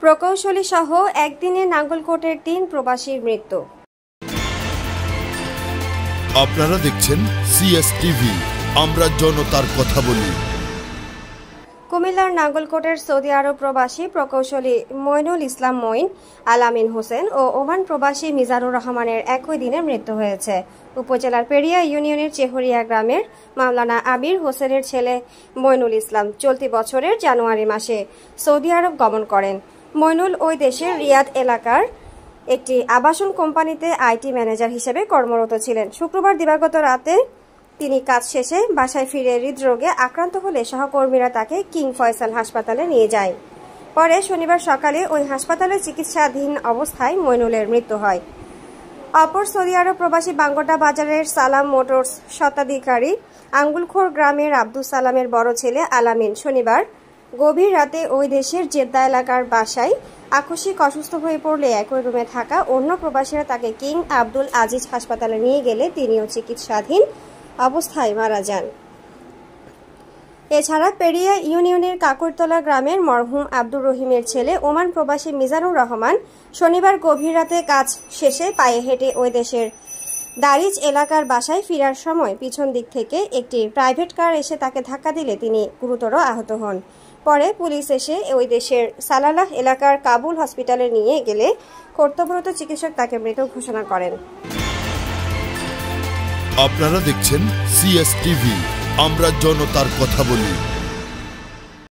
প্রকৌশলী সহ একদিনে নাঙ্গলকোটের ৩ প্রবাসীর মৃত্যু। আপনারা দেখছেন সিএসটিভি, আমরা জনতার কথা বলি। কুমিল্লার নাঙ্গলকোটের সৌদি আরব প্রবাসী প্রকৌশলী মইনুল ইসলাম মঈন, আলামিন হোসেন ও ওমান প্রবাসী মিজানুর রহমানের একই দিনে মৃত্যু হয়েছে। উপজেলার পেরিয়া ইউনিয়নের চেহরিয়া গ্রামের মাওলানা আবির হোসেনের ছেলে মইনুল ইসলাম চলতি বছরের জানুয়ারি মাসে সৌদি আরব গমন করেন। মইনুল ওই দেশের রিয়াদ এলাকার একটি আবাসন কোম্পানিতে আইটি ম্যানেজার হিসেবে কর্মরত ছিলেন। শুক্রবার দিবাগত রাতে তিনি কাজ শেষে বাসায় ফিরে হৃদরোগে আক্রান্ত হলে সহকর্মীরা তাকে কিং ফয়সাল হাসপাতালে নিয়ে যায়। পরে শনিবার সকালে ওই হাসপাতালে চিকিৎসাধীন অবস্থায় মইনুলের মৃত্যু হয়। অপর সৌদি আরব প্রবাসী বাঙ্গটা বাজারের সালাম মোটরস স্বত্বাধিকারী আঙ্গুলখোর গ্রামের আব্দুল সালামের বড় ছেলে আলামিন শনিবার গভীর রাতে ওই দেশের জেদ্দা এলাকার বাসায় আকস্মিক অসুস্থ হয়ে পড়লে একই রুমে থাকা অন্য প্রবাসীরা তাকে কিং আব্দুল আজিজ হাসপাতালে নিয়ে গেলে তিনিও চিকিৎসাধীন অবস্থায় মারা যান। এছাড়া পেরিয়া ইউনিয়নের কাকুরতলা গ্রামের মরহুম আব্দুর রহিমের ছেলে ওমান প্রবাসী মিজানুর রহমান শনিবার গভীর রাতে কাজ শেষে পায়ে হেঁটে ওই দেশের দারিচ এলাকার বাসায় ফেরার সময় পিছন দিক থেকে একটি প্রাইভেট কার এসে তাকে ধাক্কা দিলে তিনি গুরুতর আহত হন। পরে পুলিশ এসে ওই দেশের সালালাহ এলাকার কাবুল হসপিটালে নিয়ে গেলে কর্তব্যরত চিকিৎসক তাকে মৃত ঘোষণা করেন। আপনারা দেখছেন সিএসটিভি, আমরা জনতার কথা বলি।